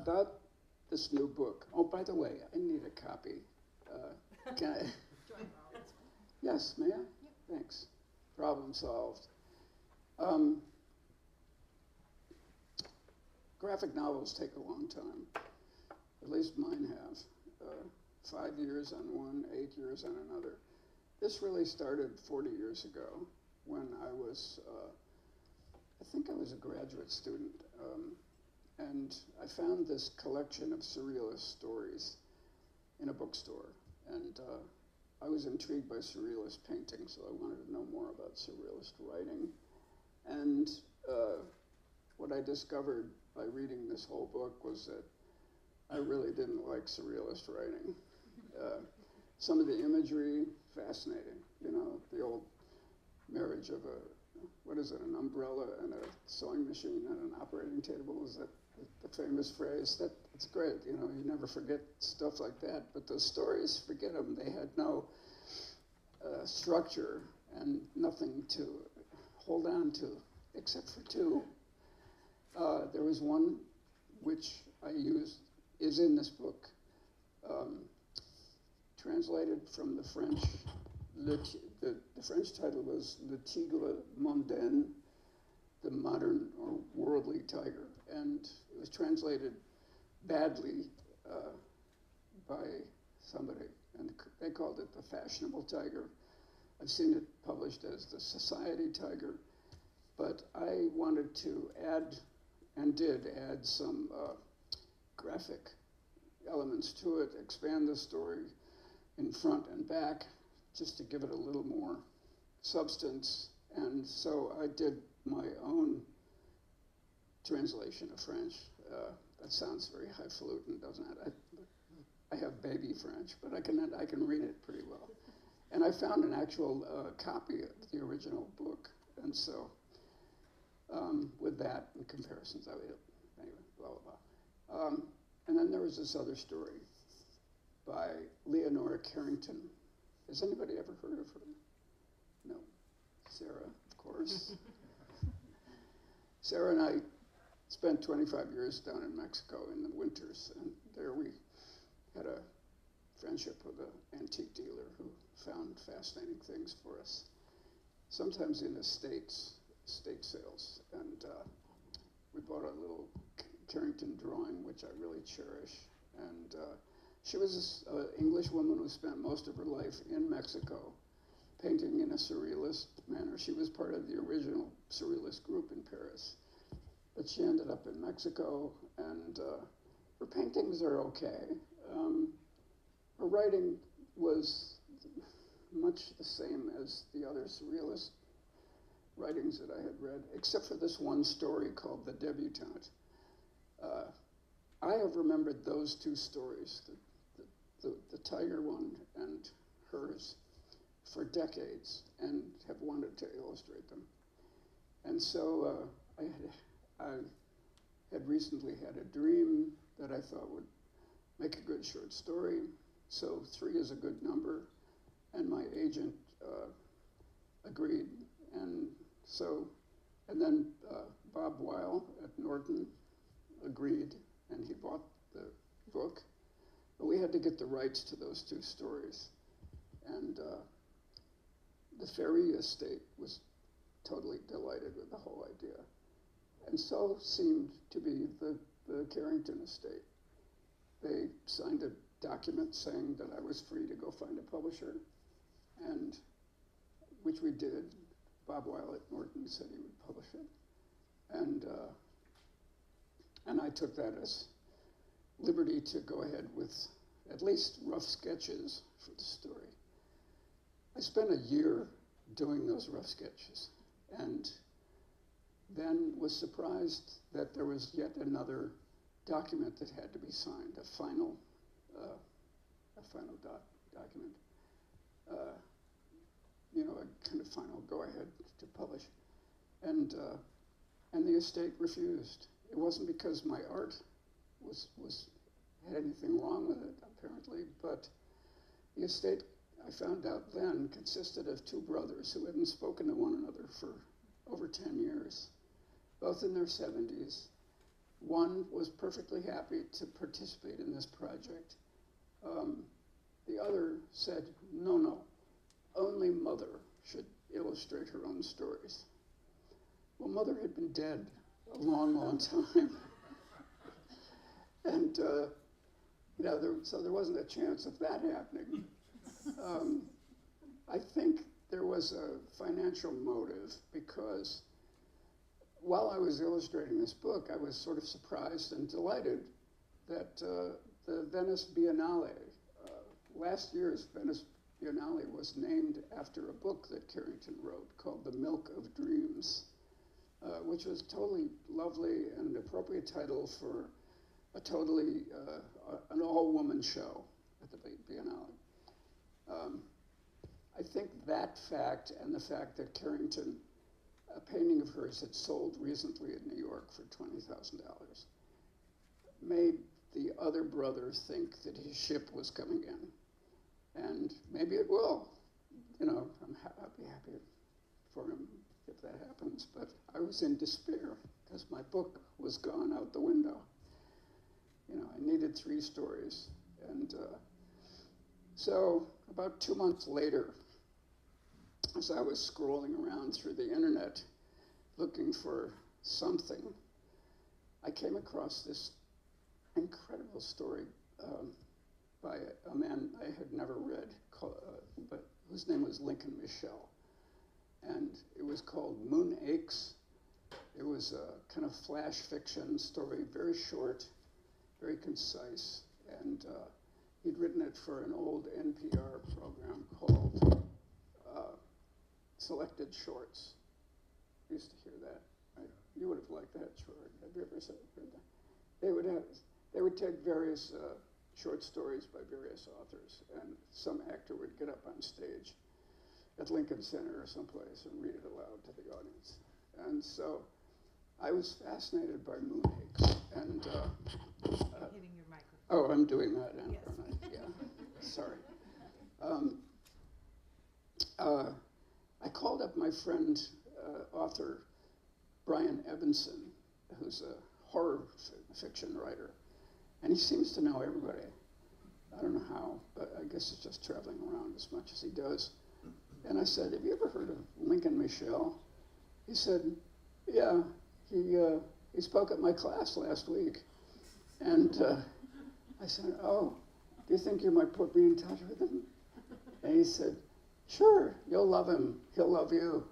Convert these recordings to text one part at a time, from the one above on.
about this new book. Oh, by the way, I need a copy. Can I? Yes, may I? Thanks. Problem solved. Graphic novels take a long time. At least mine have. 5 years on one, 8 years on another. This really started 40 years ago when I was, I think I was a graduate student. And I found this collection of surrealist stories in a bookstore. And I was intrigued by surrealist painting, so I wanted to know more about surrealist writing. And what I discovered by reading this whole book was that I really didn't like surrealist writing. Some of the imagery, fascinating. You know, the old marriage of an umbrella and a sewing machine and an operating table, is that the famous phrase? That's great, you know, you never forget stuff like that. But those stories, forget them. They had no structure and nothing to hold on to, except for two. There was one which I used, is in this book, translated from the French. The French title was Le Tigre Mondain, the modern or worldly tiger. And it was translated badly by somebody, and they called it the fashionable tiger. I've seen it published as the society tiger, but I wanted to add, and did add, some graphic elements to it, expand the story in front and back, just to give it a little more substance. And so I did my own translation of French. That sounds very highfalutin, doesn't it? I have baby French, but I can read it pretty well. And I found an actual copy of the original book. And so with that and comparisons, anyway, blah, blah, blah. And then there was this other story by Leonora Carrington. Has anybody ever heard of her? No. Sarah, of course. Sarah and I spent 25 years down in Mexico in the winters, and there we had a friendship with an antique dealer who found fascinating things for us, sometimes in estate sales. And we bought a little Carrington drawing, which I really cherish. And she was an English woman who spent most of her life in Mexico, painting in a surrealist manner. She was part of the original surrealist group in Paris. But she ended up in Mexico, and her paintings are okay. Her writing was much the same as the other surrealist writings that I had read, except for this one story called The Debutante. I have remembered those two stories, the tiger one and hers, for decades, and have wanted to illustrate them. And so I had recently had a dream that I thought would make a good short story. So 3 is a good number, and my agent agreed. And then Bob Weil at Norton agreed, and he bought the book. But we had to get the rights to those two stories. And the Ferry estate was totally delighted with the whole idea. And so seemed to be the Carrington estate. They signed a document saying that I was free to go find a publisher, and which we did. Bob Weil at Norton said he would publish it. And I took that as liberty to go ahead with at least rough sketches for the story. I spent a year doing those rough sketches, and then was surprised that there was yet another document that had to be signed, a final document, a kind of final go-ahead to publish. And the estate refused. It wasn't because my art had anything wrong with it, apparently, but the estate, I found out then, consisted of two brothers who hadn't spoken to one another for over 10 years, both in their 70s, One was perfectly happy to participate in this project. The other said, no, only Mother should illustrate her own stories. Well, Mother had been dead a long time. And, so there wasn't a chance of that happening. I think there was a financial motive because while I was illustrating this book, I was sort of surprised and delighted that the Venice Biennale, last year's Venice Biennale was named after a book that Carrington wrote called The Milk of Dreams, which was totally lovely and an appropriate title for a totally, an all-woman show at the Biennale. I think that fact and the fact that Carrington, a painting of hers had sold recently in New York for $20,000, made the other brother think that his ship was coming in. And maybe it will. I'll be happy for him if that happens. But I was in despair because my book was gone out the window. I needed 3 stories. And so about 2 months later, as I was scrolling around through the internet looking for something, I came across this incredible story by a man I had never read, but whose name was Lincoln Michel. And it was called Moon Aches. It was a kind of flash fiction story, very short, very concise. And he'd written it for an old NPR program called Selected Shorts. You used to hear that, right? You would have liked that short. Have you ever heard that? They would take various short stories by various authors, and some actor would get up on stage at Lincoln Center or someplace and read it aloud to the audience. And so I was fascinated by Moon Aches. And hitting your microphone. oh, I'm doing that, yes. aren't I? Yeah, sorry. I called up my friend, author Brian Evanson, who's a horror fiction writer, and he seems to know everybody. I don't know how, but I guess it's just traveling around as much as he does. And I said, have you ever heard of Lincoln Michel? He said, yeah, he spoke at my class last week. And I said, oh, do you think you might put me in touch with him? And he said, sure, you'll love him, he'll love you.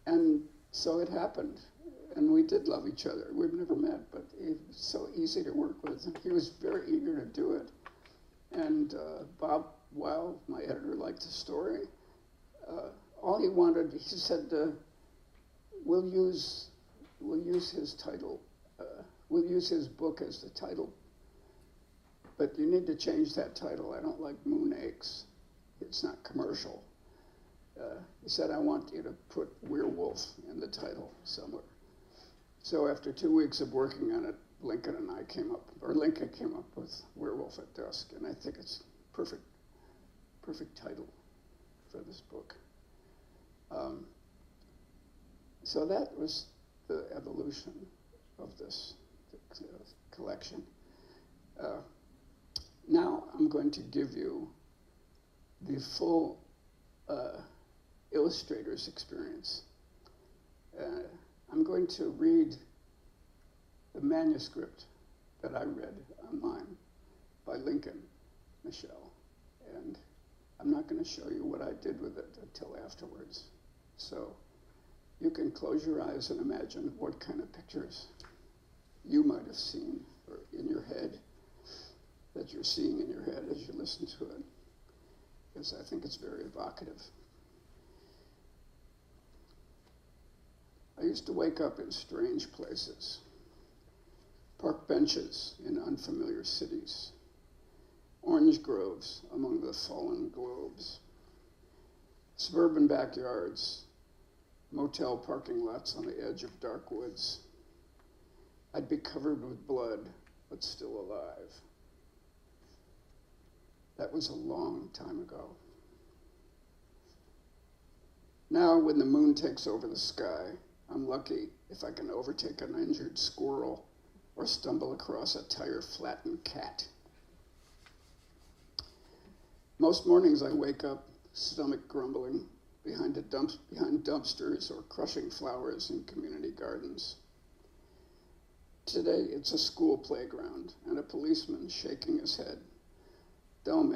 And so it happened. And we did love each other. We've never met, but he was so easy to work with. And he was very eager to do it. And Bob Weil, my editor, liked the story. All he wanted, he said, we'll use his title. We'll use his book as the title. But you need to change that title. I don't like Moon Aches. It's not commercial. He said, I want you to put Werewolf in the title somewhere. So after 2 weeks of working on it, Lincoln came up with Werewolf at Dusk, and I think it's perfect title for this book. So that was the evolution of this collection. Now I'm going to give you the full illustrator's experience. I'm going to read the manuscript that I read online by Lincoln Michel, and I'm not going to show you what I did with it until afterwards. So you can close your eyes and imagine what kind of pictures you might have seen or in your head, that you're seeing in your head as you listen to it, because I think it's very evocative. I used to wake up in strange places, park benches in unfamiliar cities, orange groves among the fallen globes, suburban backyards, motel parking lots on the edge of dark woods. I'd be covered with blood, but still alive. That was a long time ago. Now, when the moon takes over the sky, I'm lucky if I can overtake an injured squirrel or stumble across a tire-flattened cat. Most mornings I wake up, stomach grumbling, behind dumpsters or crushing flowers in community gardens. Today it's a school playground and a policeman shaking his head. Don't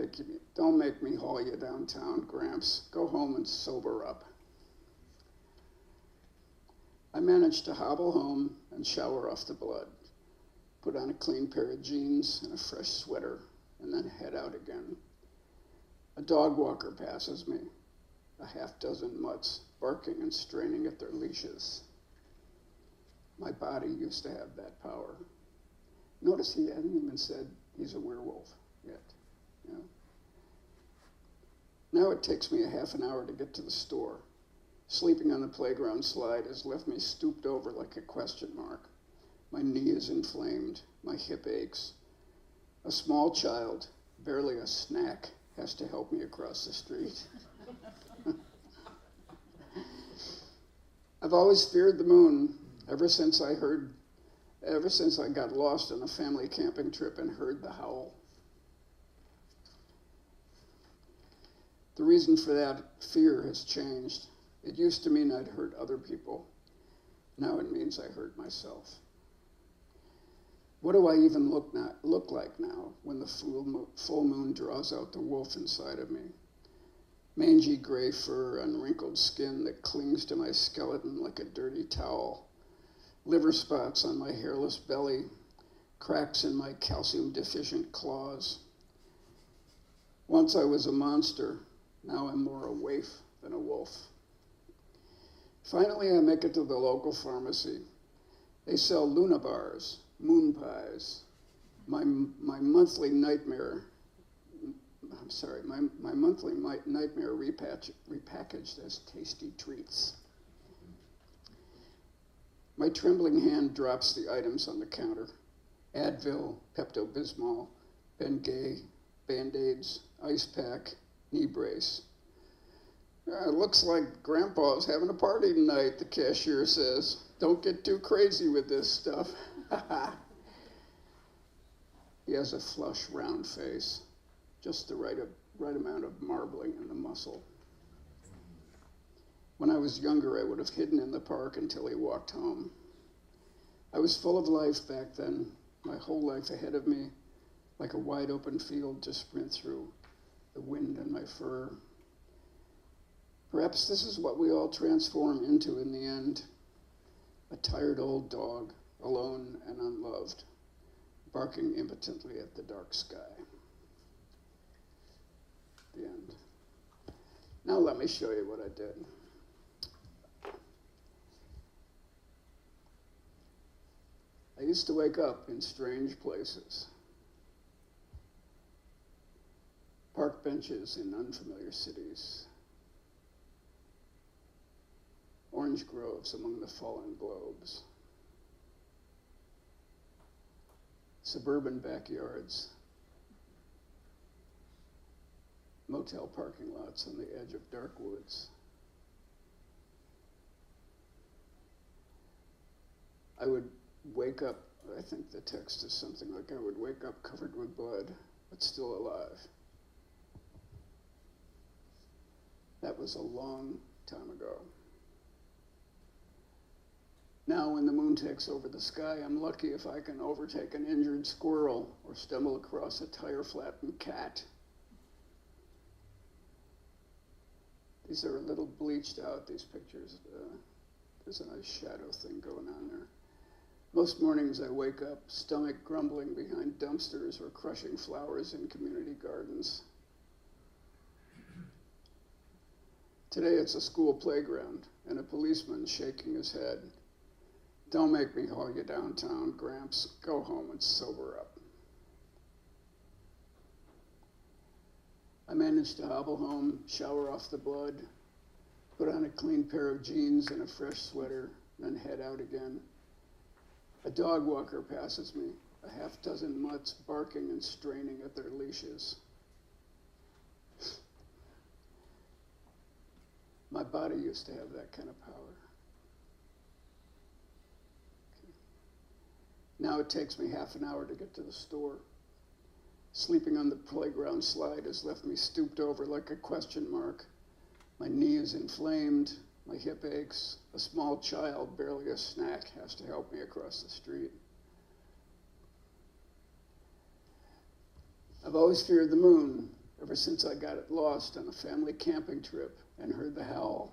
make me haul you downtown, Gramps. Go home and sober up. I managed to hobble home and shower off the blood, put on a clean pair of jeans and a fresh sweater, and then head out again. A dog walker passes me, a half dozen mutts barking and straining at their leashes. My body used to have that power. Notice he hadn't even said he's a werewolf yet. You know? Now it takes me a half an hour to get to the store. Sleeping on the playground slide has left me stooped over like a question mark. My knee is inflamed, my hip aches. A small child, barely a snack, has to help me across the street. I've always feared the moon, ever since I got lost on a family camping trip and heard the howl. The reason for that fear has changed. It used to mean I'd hurt other people. Now it means I hurt myself. What do I even look like now when the full moon draws out the wolf inside of me? Mangy gray fur and wrinkled skin that clings to my skeleton like a dirty towel. Liver spots on my hairless belly, cracks in my calcium-deficient claws. Once I was a monster, now I'm more a waif than a wolf. Finally, I make it to the local pharmacy. They sell Luna bars, moon pies. My monthly nightmare repackaged as tasty treats. My trembling hand drops the items on the counter. Advil, Pepto-Bismol, Bengay, Band-Aids, ice pack, knee brace. It looks like Grandpa's having a party tonight, the cashier says. Don't get too crazy with this stuff. He has a flush, round face, just the right amount of marbling in the muscle. When I was younger, I would have hidden in the park until he walked home. I was full of life back then, my whole life ahead of me, like a wide open field to sprint through, the wind in my fur. Perhaps this is what we all transform into in the end. A tired old dog, alone and unloved, barking impotently at the dark sky. The end. Now let me show you what I did. I used to wake up in strange places. Park benches in unfamiliar cities. Orange groves among the fallen globes. Suburban backyards. Motel parking lots on the edge of dark woods. I would wake up, I think the text is something like, I would wake up covered with blood, but still alive. That was a long time ago. Now when the moon takes over the sky, I'm lucky if I can overtake an injured squirrel or stumble across a tire-flattened cat. These are a little bleached out, these pictures. There's a nice shadow thing going on there. Most mornings I wake up, stomach grumbling behind dumpsters or crushing flowers in community gardens. Today it's a school playground and a policeman shaking his head. Don't make me haul you downtown, Gramps. Go home and sober up. I managed to hobble home, shower off the blood, put on a clean pair of jeans and a fresh sweater, then head out again. A dog walker passes me, a half dozen mutts barking and straining at their leashes. My body used to have that kind of power. Now it takes me half an hour to get to the store. Sleeping on the playground slide has left me stooped over like a question mark. My knee is inflamed, my hip aches. A small child, barely a snack, has to help me across the street. I've always feared the moon, ever since I got it lost on a family camping trip and heard the howl.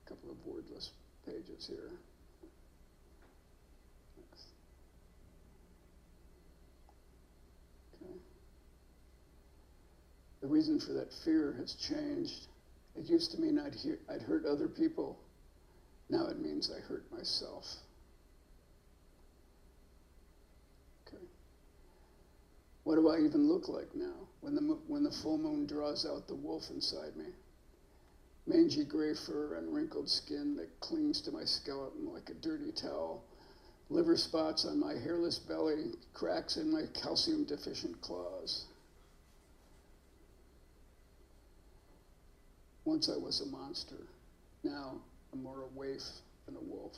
A couple of wordless pages here. Next. Okay. The reason for that fear has changed. It used to mean I'd hurt other people. Now it means I hurt myself. Okay. What do I even look like now when the full moon draws out the wolf inside me? Mangy gray fur and wrinkled skin that clings to my skeleton like a dirty towel. Liver spots on my hairless belly, cracks in my calcium-deficient claws. Once I was a monster. Now I'm more a waif than a wolf.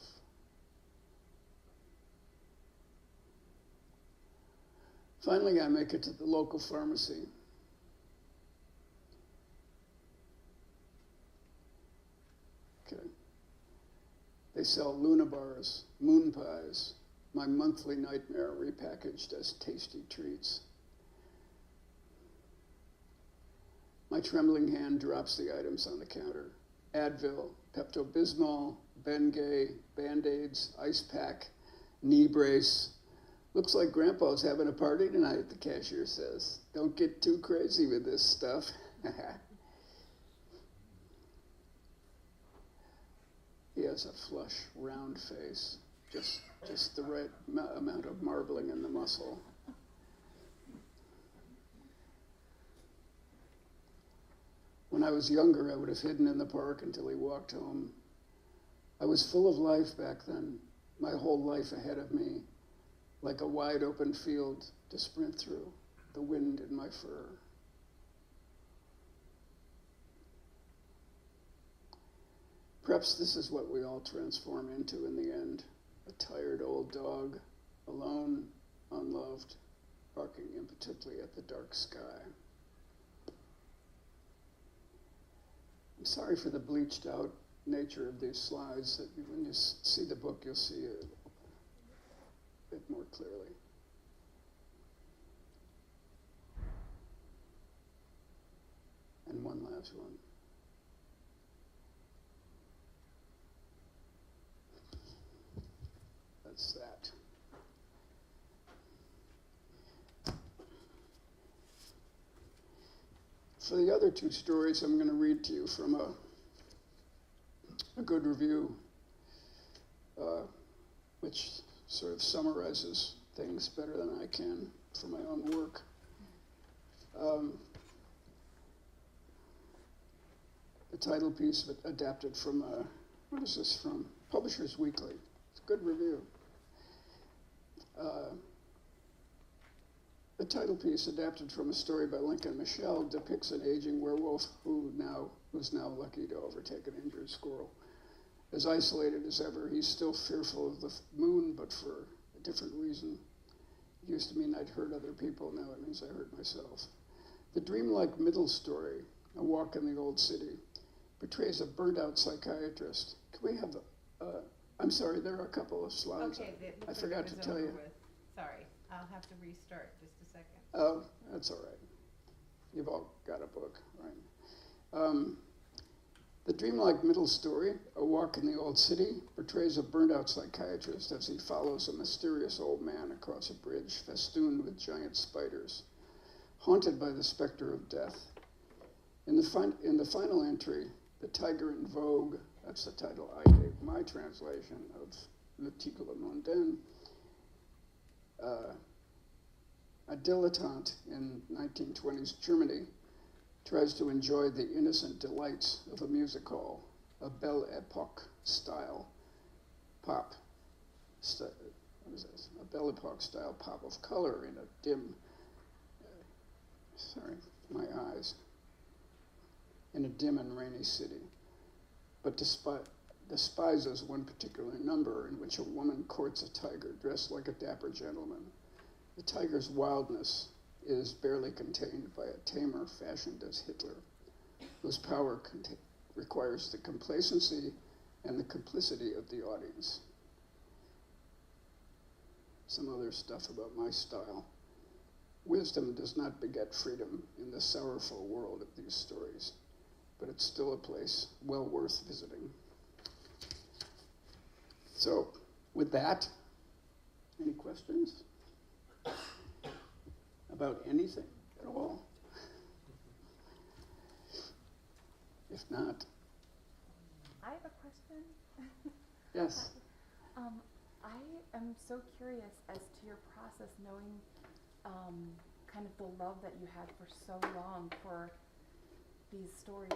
Finally, I make it to the local pharmacy. Okay. They sell Luna bars, moon pies, my monthly nightmare repackaged as tasty treats. My trembling hand drops the items on the counter. Advil, Pepto-Bismol, Bengay, Band-Aids, ice pack, knee brace. Looks like Grandpa's having a party tonight, the cashier says. Don't get too crazy with this stuff. He has a flush, round face, just the right amount of marbling in the muscle. When I was younger, I would have hidden in the park until he walked home. I was full of life back then, my whole life ahead of me, like a wide open field to sprint through, the wind in my fur. Perhaps this is what we all transform into in the end, a tired old dog, alone, unloved, barking impotently at the dark sky. I'm sorry for the bleached out nature of these slides, that when you see the book, you'll see it a bit more clearly. And one last one. That's that. For the other two stories, I'm going to read to you from a good review, which sort of summarizes things better than I can for my own work. The title piece adapted from, what is this from? Publishers Weekly. It's a good review. The title piece, adapted from a story by Lincoln Michel, depicts an aging werewolf who's now lucky to overtake an injured squirrel. As isolated as ever, he's still fearful of the moon, but for a different reason. It used to mean I'd hurt other people, now it means I hurt myself. The dreamlike middle story, A Walk in the Old City, portrays a burnt-out psychiatrist. Can we have I'm sorry, there are a couple of slides. Okay, I forgot to tell you. Sorry, I'll have to restart just a second. Oh, that's all right. You've all got a book, right? The dreamlike middle story, A Walk in the Old City, portrays a burnt-out psychiatrist as he follows a mysterious old man across a bridge festooned with giant spiders, haunted by the specter of death. In the final entry, The Tiger in Vogue, that's the title I gave my translation of Le Tigre Mondain, a dilettante in 1920s Germany tries to enjoy the innocent delights of a music hall, a Belle Epoque style pop. What is this? A Belle Epoque style pop of color in a dim, sorry, my eyes, in a dim and rainy city. but despises one particular number in which a woman courts a tiger dressed like a dapper gentleman. The tiger's wildness is barely contained by a tamer fashioned as Hitler, whose power requires the complacency and the complicity of the audience. Some other stuff about my style. Wisdom does not beget freedom in the sorrowful world of these stories, but it's still a place well worth visiting. So, with that, any questions about anything at all? If not, I have a question. yes. I am so curious as to your process, knowing kind of the love that you had for so long for these stories,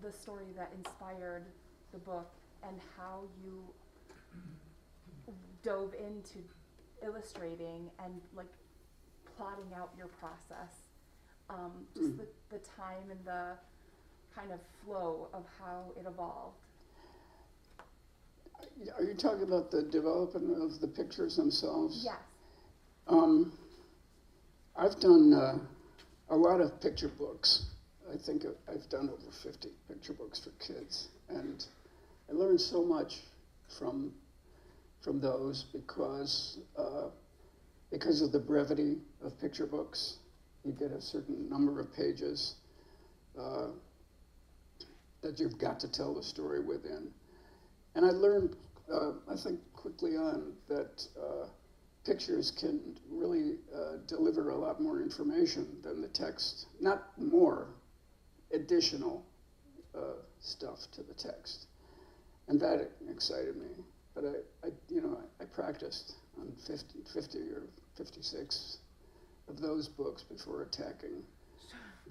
the story that inspired the book, and how you dove into illustrating and like plotting out your process. Just the time and the kind of flow of how it evolved. Are you talking about the development of the pictures themselves? Yes. I've done a lot of picture books. I think I've done over 50 picture books for kids, and I learned so much from those because of the brevity of picture books. You get a certain number of pages that you've got to tell the story within. And I learned, I think quickly on, that pictures can really deliver a lot more information than the text. Not more, additional stuff to the text. And that excited me. But I practiced on 50 or 56 of those books before attacking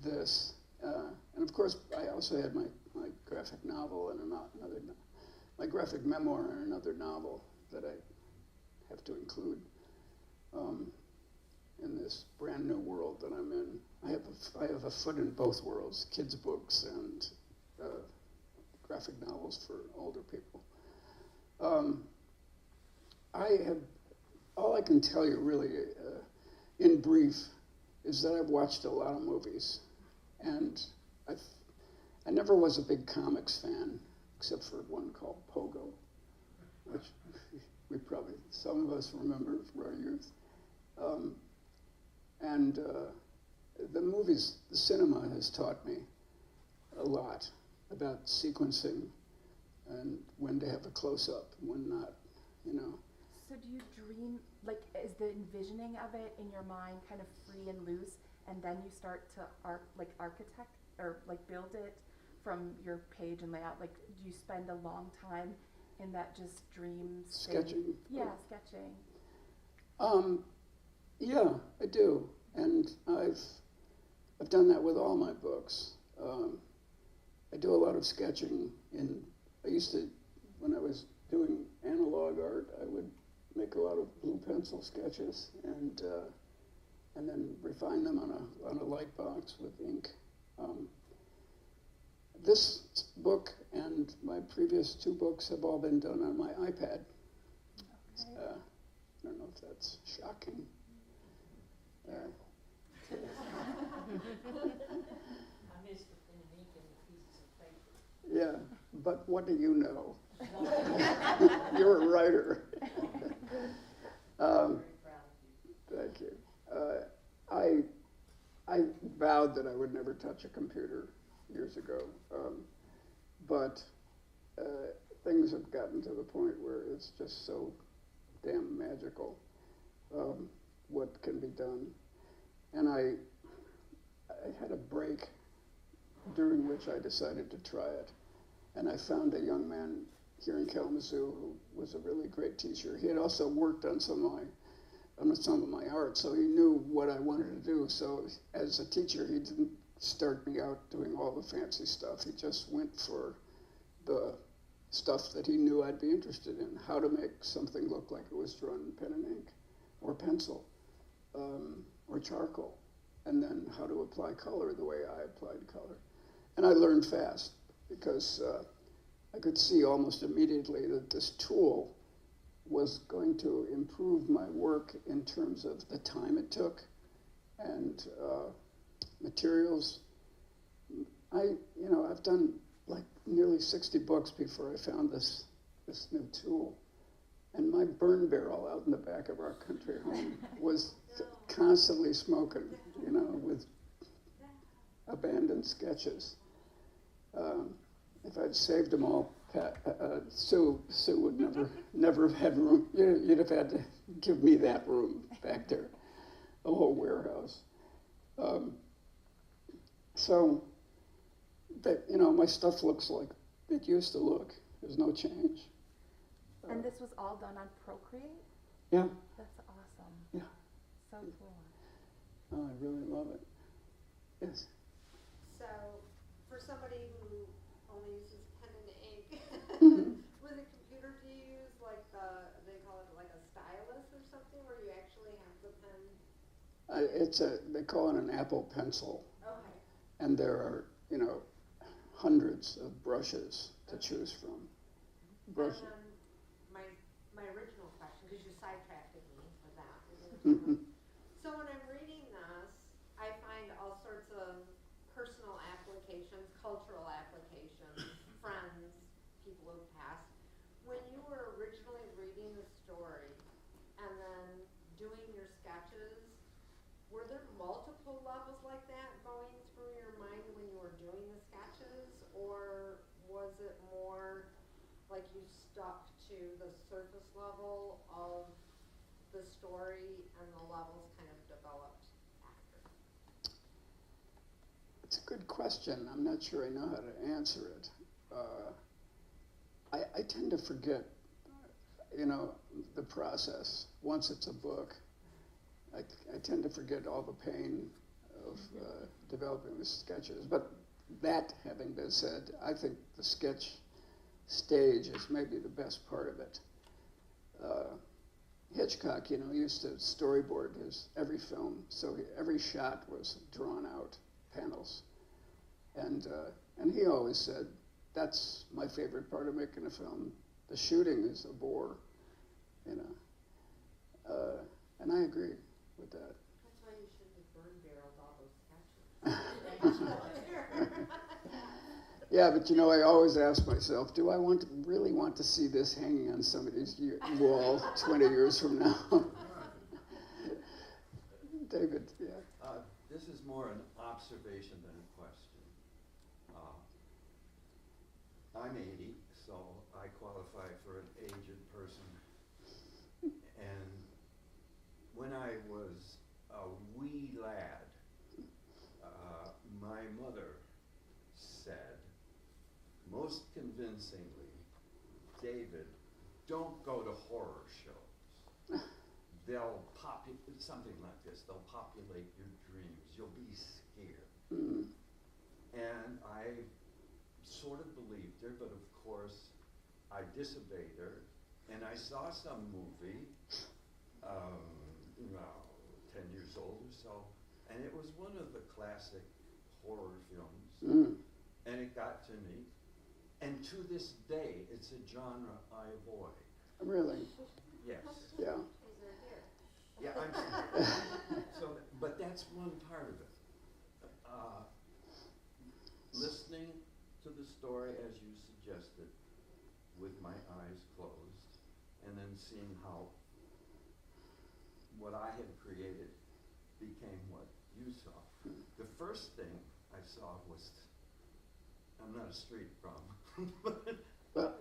this. And of course, I also had my graphic novel and my graphic memoir and another novel that I have to include in this brand new world that I'm in. I have a foot in both worlds, kids' books and graphic novels for older people. All I can tell you really, in brief, is that I've watched a lot of movies, and I never was a big comics fan, except for one called Pogo, which some of us remember from our youth. The movies, the cinema has taught me a lot about sequencing and when to have a close-up and when not, So do you dream, like, is the envisioning of it in your mind kind of free and loose, and then you start to architect or like build it from your page and layout? Like, do you spend a long time in that just dream state? Sketching. Yeah, sketching. Yeah, I do, and I've done that with all my books. I do a lot of sketching. I used to, when I was doing analog art, I would make a lot of blue pencil sketches and then refine them on a light box with ink. This book and my previous two books have all been done on my iPad. Okay. I don't know if that's shocking. I miss the pen and ink and the pieces of paper. Yeah, but what do you know? You're a writer. I'm very proud of you. Thank you. I vowed that I would never touch a computer years ago, but things have gotten to the point where it's just so damn magical what can be done. And I had a break during which I decided to try it. And I found a young man here in Kalamazoo who was a really great teacher. He had also worked on some of my art, so he knew what I wanted to do. So as a teacher, he didn't start me out doing all the fancy stuff. He just went for the stuff that he knew I'd be interested in, how to make something look like it was drawn in pen and ink, or pencil, or charcoal, and then how to apply color the way I applied color. And I learned fast, because I could see almost immediately that this tool was going to improve my work in terms of the time it took and materials. I've done like nearly 60 books before I found this new tool. And my burn barrel out in the back of our country home was constantly smoking, with abandoned sketches. If I'd saved them all, Sue would never have had room. You'd have had to give me that room back there, a whole warehouse. So that my stuff looks like it used to look. There's no change. And this was all done on Procreate? Yeah. That's awesome. Yeah. So cool. Oh, I really love it. Yes. So, for somebody who only uses pen and ink, with a computer, do you use they call it like a stylus or something, where you actually have the pen? They call it an Apple Pencil, Okay. and there are hundreds of brushes to choose from. Brushes. And then my original question, because you sidetracked me with that. So when I'm reading this, I find all sorts of personal applications, cultural applications, friends, people who've passed. When you were originally reading the story and then doing your sketches, were there multiple levels like that going through your mind when you were doing the sketches, or was it more like you stuck to the surface level of the story and the levels kind of developed after? It's a good question. I'm not sure I know how to answer it. I tend to forget, the process. Once it's a book, I tend to forget all the pain of developing the sketches. But that having been said, I think the sketch stage is maybe the best part of it. Hitchcock, used to storyboard his every film, so every shot was drawn out panels, and he always said, "That's my favorite part of making a film. The shooting is a bore," and I agree with that. That's why you shouldn't have burn barreled all those sketches. Yeah, but I always ask myself, do I really want to see this hanging on somebody's wall 20 years from now? David, yeah. This is more an observation than a question. I'm 80, so I qualify for an aged person. And when I was a wee lad, my mother said, most convincingly, David, don't go to horror shows. They'll something like this, they'll populate your dreams. You'll be scared. Mm. And I sort of believed her, but of course, I disobeyed her. And I saw some movie, 10 years old or so, and it was one of the classic horror films. Mm. And it got to me. And to this day, it's a genre I avoid. Really? Yes. Yeah. Yeah, but that's one part of it. Listening to the story as you suggested, with my eyes closed, and then seeing how what I had created became what you saw. The first thing I saw was, I'm not a street bum.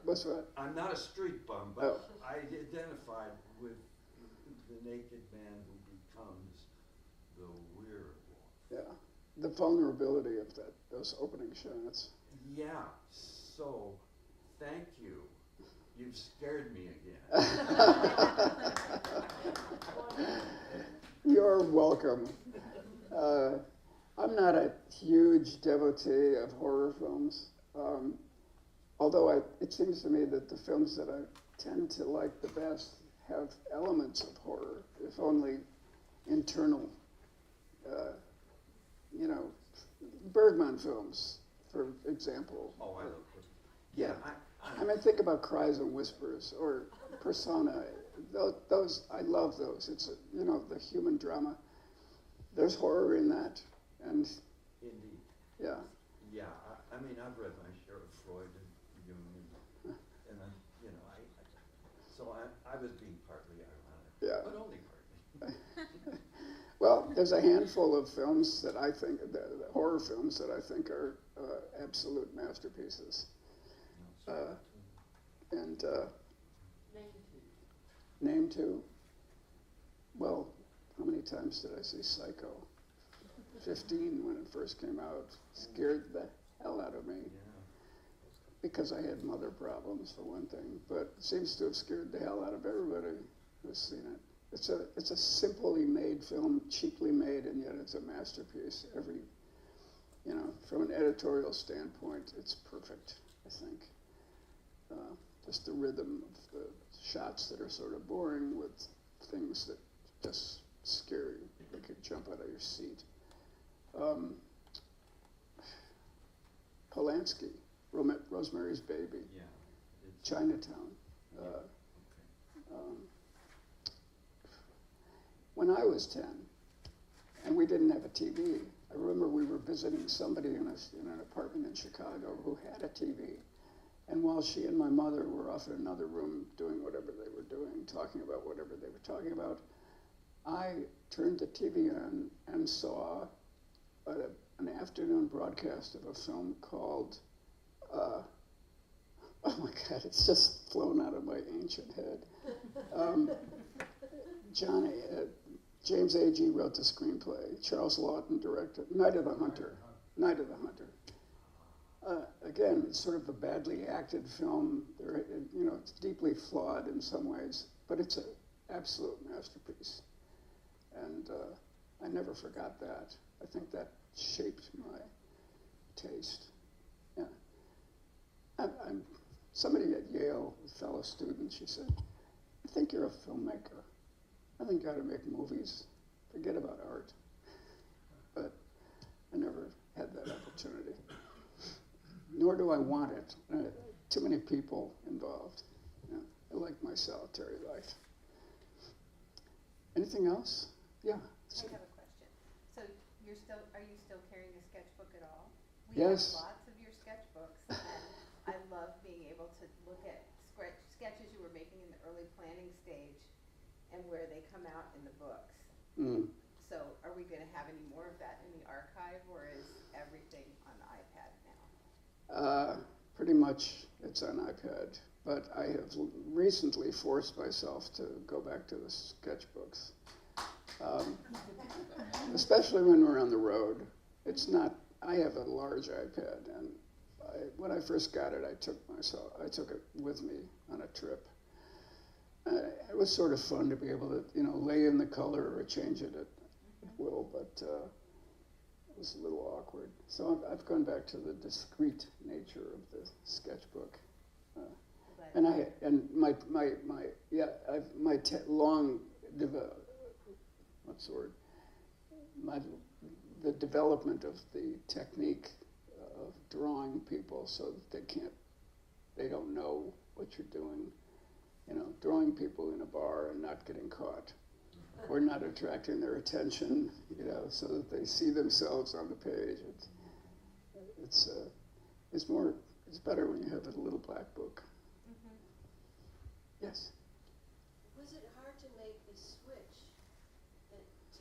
What's what? I'm not a street bum, but I identified with the naked man who becomes the werewolf. Yeah, the vulnerability of those opening shots. Yeah, so thank you. You've scared me again. You're welcome. I'm not a huge devotee of horror films, although it seems to me that the films that I tend to like the best have elements of horror, if only internal. Bergman films, for example. Oh, I love it. Yeah, I mean, think about Cries and Whispers or Persona. Those I love those. It's the human drama. There's horror in that, and Indeed. yeah. Yeah, I mean, I've read my share of Freud and Jung, and then, so I was being partly ironic, Yeah. but only partly. Well, there's a handful of films that I think, the horror films that I think are absolute masterpieces. And name two. Well, how many times did I see Psycho? 15 when it first came out. Scared the hell out of me. Yeah. Because I had mother problems, for one thing, but it seems to have scared the hell out of everybody who's seen it. It's a simply made film, cheaply made, and yet it's a masterpiece. From an editorial standpoint, it's perfect, I think. Just the rhythm of the shots that are sort of boring with things that just scare you, make you jump out of your seat. Polanski, Rosemary's Baby, Yeah. Chinatown. Okay. When I was 10, and we didn't have a TV, I remember we were visiting somebody in an apartment in Chicago who had a TV. And while she and my mother were off in another room doing whatever they were doing, talking about whatever they were talking about, I turned the TV on and saw an afternoon broadcast of a film called, oh my God, it's just flown out of my ancient head. James Agee wrote the screenplay. Charles Lawton directed. Night of the Hunter. Night of the Hunter. Again, it's sort of a badly acted film. It's deeply flawed in some ways, but it's an absolute masterpiece. And I never forgot that. I think that shaped my taste. Yeah. Somebody at Yale, a fellow student, she said, "I think you're a filmmaker. I think you ought to make movies. Forget about art." But I never had that opportunity. Nor do I want it. Too many people involved. Yeah, I like my solitary life. Anything else? Yeah. I have a question. So are you still carrying a sketchbook at all? Yes. We have lots of your sketchbooks, and I love being able to look at sketches you were making in the early planning stage and where they come out in the books. Mm. So are we going to have any more of that in the archive, or is everything on the iPad now? Pretty much it's on iPad, but I have recently forced myself to go back to the sketchbooks. Especially when we're on the road. I have a large iPad, and when I first got it, I took it with me on a trip. It was sort of fun to be able to, lay in the color or change it at will, but it was a little awkward. So I've gone back to the discrete nature of the sketchbook. The development of the technique of drawing people so that they don't know what you're doing. Drawing people in a bar and not getting caught, or not attracting their attention, so that they see themselves on the page. It's better when you have a little black book. Mm-hmm. Yes. Was it hard to make the switch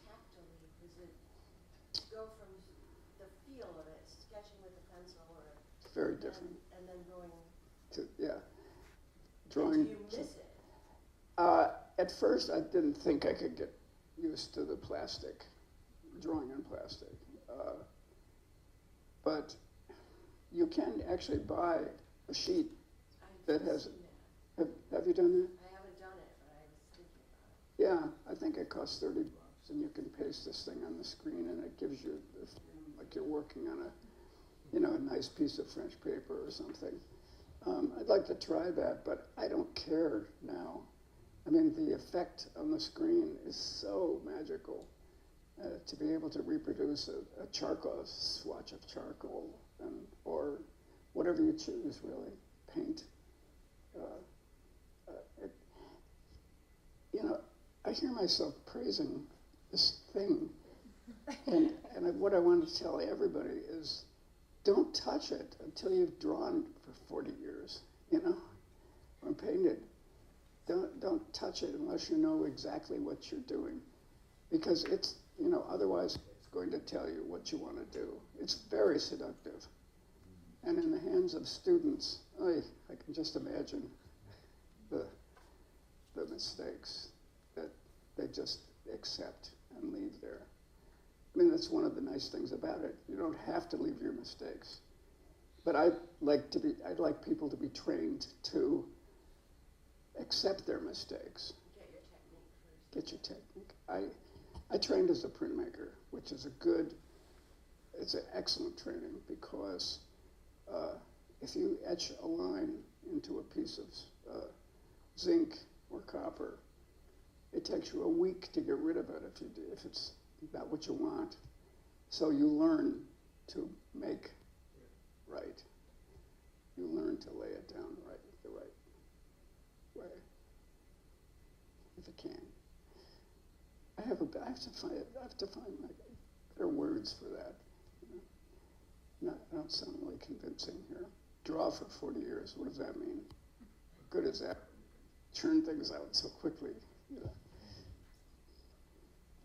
tactily? Was it go from the feel of it, sketching with a pencil, or Very different. and then going Drawing. Do you miss it? At first, I didn't think I could get used to the plastic, drawing on plastic. But you can actually buy a sheet that has. Have you done that? I haven't done it, but I was thinking about it. Yeah, I think it costs $30, and you can paste this thing on the screen, and it gives you the feeling like you're working on a nice piece of French paper or something. I'd like to try that, but I don't care now. I mean, the effect on the screen is so magical. To be able to reproduce a charcoal, a swatch of charcoal, or whatever you choose, really, paint. It, you know, I hear myself praising this thing, and what I want to tell everybody is, don't touch it until you've drawn for 40 years, you know, or painted. Don't touch it unless you know exactly what you're doing, because it's, you know, otherwise it's going to tell you what you want to do. It's very seductive. And in the hands of students, I can just imagine the mistakes that they just accept and leave there. I mean, that's one of the nice things about it. You don't have to leave your mistakes. But I'd like people to be trained to accept their mistakes. Get your technique first. Get your technique. I trained as a printmaker, which is it's an excellent training, because if you etch a line into a piece of zinc or copper, it takes you a week to get rid of it if it's not what you want. So you learn to make right. You learn to lay it down right the right way, if you can. I have to find like better words for that. You know? I don't sound really convincing here. Draw for 40 years. What does that mean? What good is that? Churn things out so quickly. You know.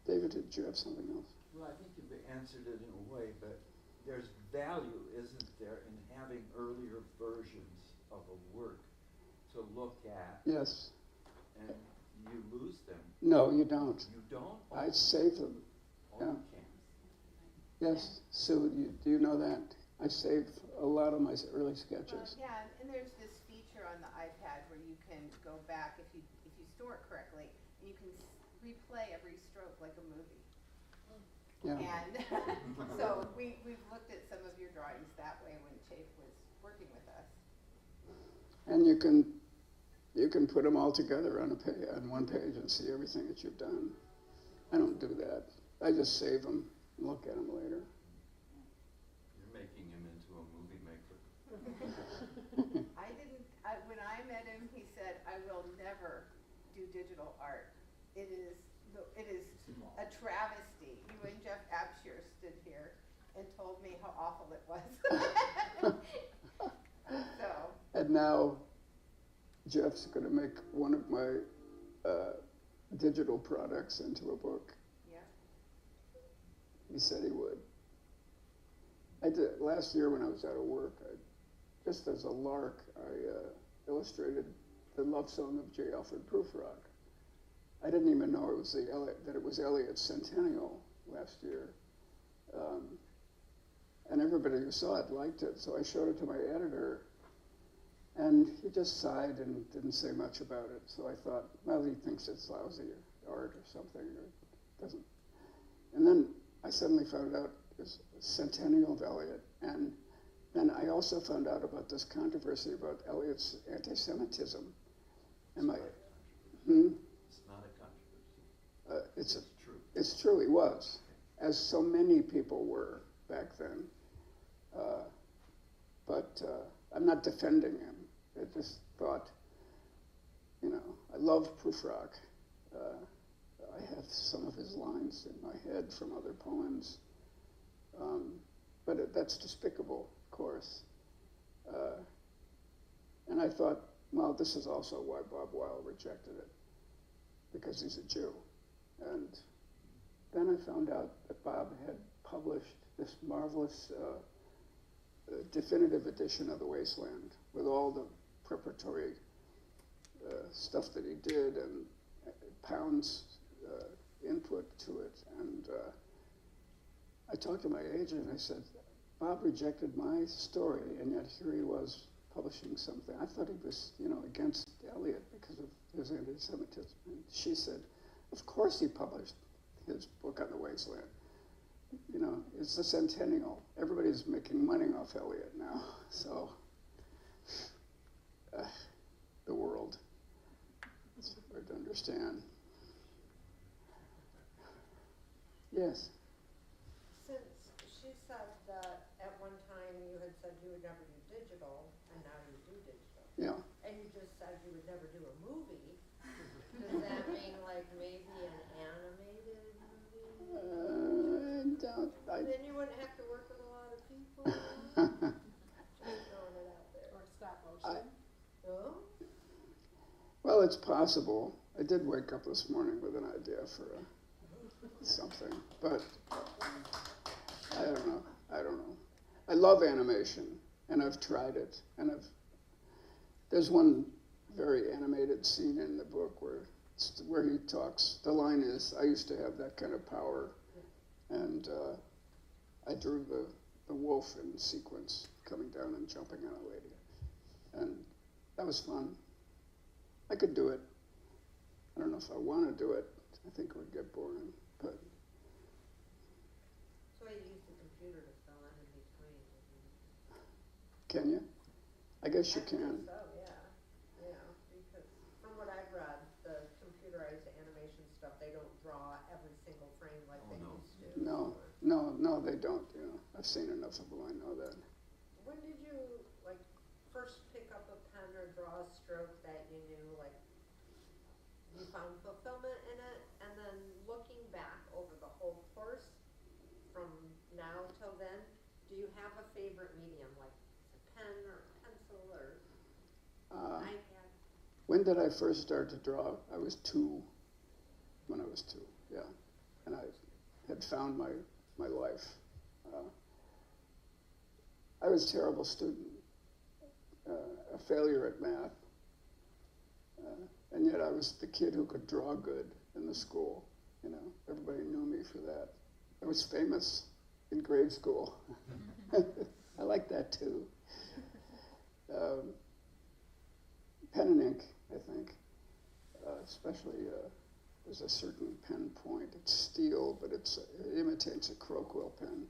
David, did you have something else? Well, I think you've answered it in a way, but there's value, isn't there, in having earlier versions of a work to look at? Yes. And you lose them. No, you don't. You don't? I save them. Oh, Yeah. you can. Yes. Sue, do you know that? I save a lot of my early sketches. Yeah, and there's this feature on the iPad where you can go back if you store it correctly, and you can replay every stroke like a movie. Yeah. And so we've looked at some of your drawings that way when Chafe was working with us. And you can put them all together on one page and see everything that you've done. I don't do that. I just save them and look at them later. You're making him into a movie maker. When I met him, he said, I will never do digital art. It is a travesty. You and Jeff Absher stood here and told me how awful it was. So. And now Jeff's going to make one of my digital products into a book. Yeah. He said he would. I did last year when I was out of work. Just as a lark, I illustrated the love song of J. Alfred Prufrock. I didn't even know that it was Eliot's centennial last year. And everybody who saw it liked it, so I showed it to my editor, and he just sighed and didn't say much about it. So I thought, well, he thinks it's lousy art or something, or doesn't. And then I suddenly found out it was centennial of Eliot, and then I also found out about this controversy about Eliot's anti-Semitism. And my, It's not a controversy. it's true. It's true, he was, as so many people were back then. But I'm not defending him. I just thought, you know, I love Prufrock. I have some of his lines in my head from other poems. But that's despicable, of course. And I thought, well, this is also why Bob Weil rejected it, because he's a Jew. And then I found out that Bob had published this marvelous definitive edition of The Wasteland with all the preparatory stuff that he did and Pound's input to it. And I talked to my agent and I said, Bob rejected my story, and yet here he was publishing something. I thought he was, you know, against Eliot because of his anti-Semitism. And she said, of course he published his book on the Wasteland. You know, it's the centennial. Everybody's making money off Eliot now. So, the world. It's hard to understand. Yes? Since she said that at one time you had said you would never do digital, and now you do digital. Yeah. and you just said you would never do a movie. Does that mean like maybe an animated movie? Then you wouldn't have to work with a lot of people. Just throwing it out there. Or stop motion. Oh? Well, it's possible. I did wake up this morning with an idea for something, but I don't know. I love animation, and I've tried it, and there's one very animated scene in the book where he talks. The line is, "I used to have that kind of power," and I drew the wolf in sequence coming down and jumping on a lady, and that was fun. I could do it. I don't know if I want to do it. I think it would get boring, but. So you use the computer to fill in between. Can you? I guess you I can. think so, yeah. Yeah, because from what I've read, the computerized animation stuff, they don't draw every single frame like they used to. No, they don't. You know, I've seen enough of them. I know that. When did you first pick up a pen or draw a stroke that you knew you found fulfillment in it? And then looking back over the whole course from now till then, do you have a favorite medium, like a pen or a pencil or iPad? When did I first start to draw? I was 2. When I was 2, yeah, and I had found my life. I was a terrible student, a failure at math, and yet I was the kid who could draw good in the school. You know, everybody knew me for that. I was famous in grade school. I like that too. Pen and ink, I think, especially there's a certain pen point. It's steel, but it imitates a croquille pen.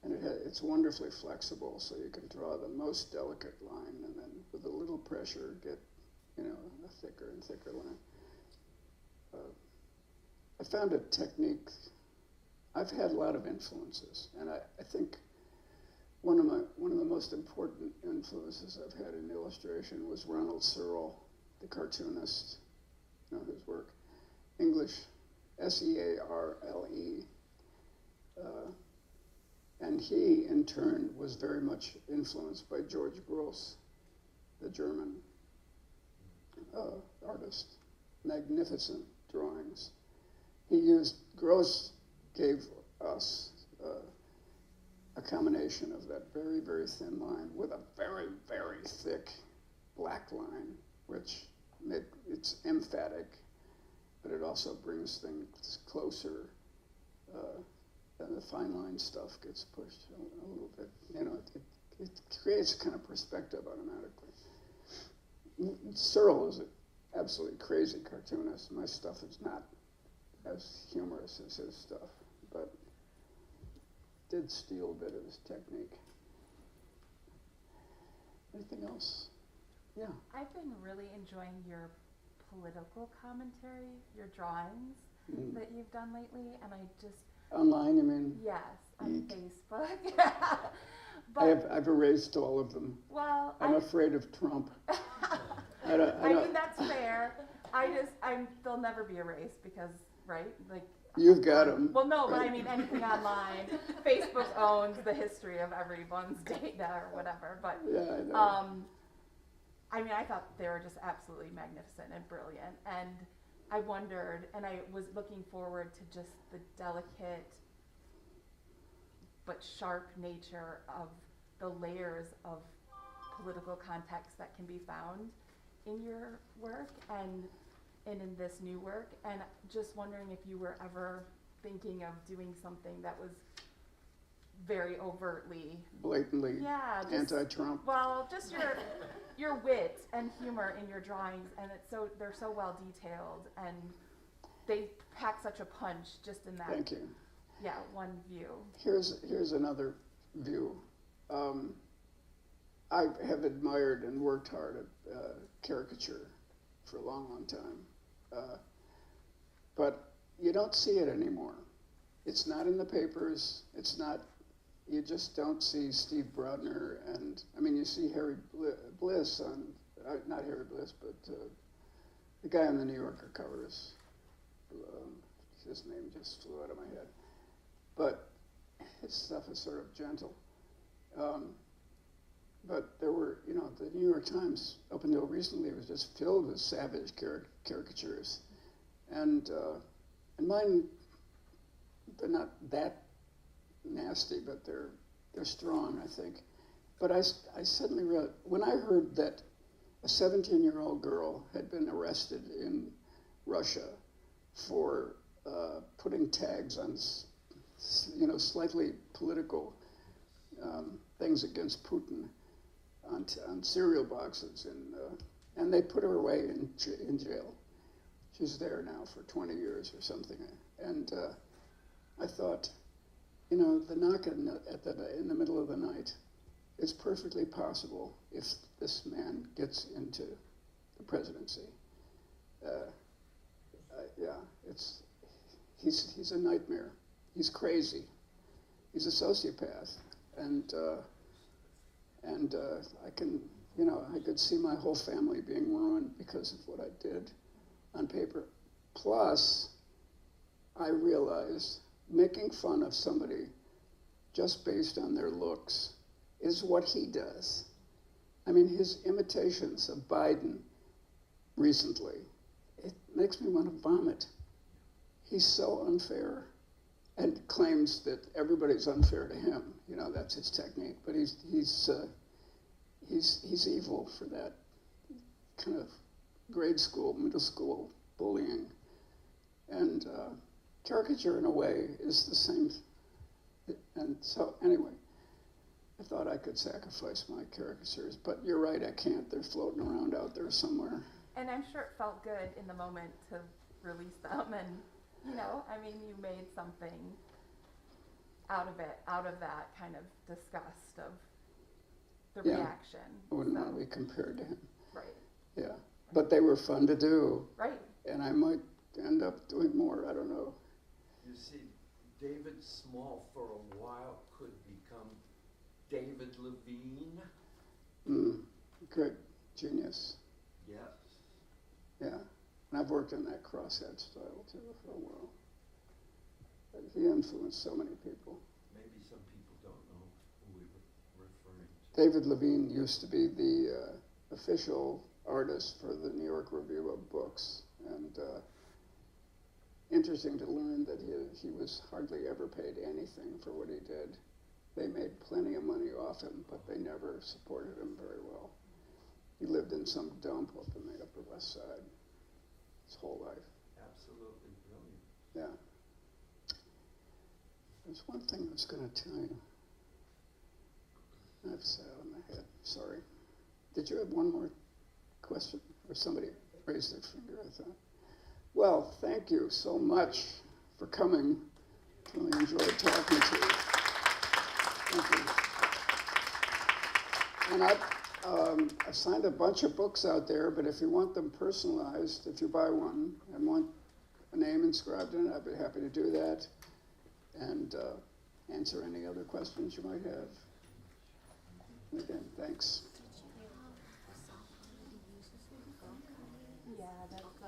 And it's wonderfully flexible, so you can draw the most delicate line, and then with a little pressure, get a thicker and thicker line. I found a technique. I've had a lot of influences, and I think one of the most important influences I've had in illustration was Ronald Searle, the cartoonist. You know his work, English, Searle. And he, in turn, was very much influenced by George Grosz, the German artist. Magnificent drawings. Grosz gave us a combination of that very, very thin line with a very, very thick black line, which it's emphatic, but it also brings things closer. And the fine line stuff gets pushed a little bit. You know, it creates a kind of perspective automatically. Searle is an absolutely crazy cartoonist. My stuff is not as humorous as his stuff, but did steal a bit of his technique. Anything else? Yeah. I've been really enjoying your political commentary, your drawings that you've done lately, and I just... Online, you mean? Yes, on Facebook. But I've erased all of them. Well, I'm afraid of Trump. I mean, that's fair. They'll never be erased because, right? You've got them. Well, no, but I mean anything online. Facebook owns the history of everyone's data or whatever. But yeah, I know. I mean, I thought they were just absolutely magnificent and brilliant, and I wondered, and I was looking forward to just the delicate but sharp nature of the layers of political context that can be found in your work and in this new work, and just wondering if you were ever thinking of doing something that was very overtly, blatantly anti-Trump. Well, just your wit and humor in your drawings, and they're so well detailed, and they pack such a punch just in that. Thank you. Yeah, one view. Here's another view. I have admired and worked hard at caricature for a long, long time, but you don't see it anymore. It's not in the papers. It's not. You just don't see Steve Brodner, and I mean, you see Harry Bliss on not Harry Bliss, but the guy on the New Yorker covers. His name just flew out of my head. But his stuff is sort of gentle. But there were, the New York Times, up until recently, was just filled with savage caricatures. And mine, they're not that nasty, but they're strong, I think. But I suddenly realized, when I heard that a 17-year-old girl had been arrested in Russia for putting tags on, slightly political things against Putin on cereal boxes, and they put her away in jail. She's there now for 20 years or something. And I thought, the knock in the middle of the night is perfectly possible if this man gets into the presidency. He's a nightmare. He's crazy. He's a sociopath, and I could see my whole family being ruined because of what I did on paper. Plus, I realized making fun of somebody just based on their looks is what he does. I mean, his imitations of Biden recently, it makes me want to vomit. He's so unfair, and claims that everybody's unfair to him. That's his technique. But he's evil for that kind of grade school, middle school bullying. And caricature, in a way, is the same. And so, anyway, I thought I could sacrifice my caricatures, but you're right, I can't. They're floating around out there somewhere. And I'm sure it felt good in the moment to release them, and you made something out of that kind of disgust of the reaction. I wouldn't want to be compared to him. Right. Yeah, but they were fun to do. Right. And I might end up doing more, I don't know. You see, David Small for a while could become David Levine. Great genius. Yes. Yeah, and I've worked in that crosshead style too for a while. But he influenced so many people. Maybe some people don't know who we were referring to. David Levine used to be the official artist for the New York Review of Books, and interesting to learn that he was hardly ever paid anything for what he did. They made plenty of money off him, but they never supported him very well. He lived in some dump up in the Upper West Side his whole life. Absolutely brilliant. Yeah. There's one thing I was going to tell you. I've sat on my head. Sorry. Did you have one more question? Or somebody raised their finger, I thought. Well, thank you so much for coming. Really enjoyed talking to you. Thank you. And I've signed a bunch of books out there, but if you want them personalized, if you buy one and want a name inscribed in it, I'd be happy to do that and answer any other questions you might have. And again, thanks. Yeah, that's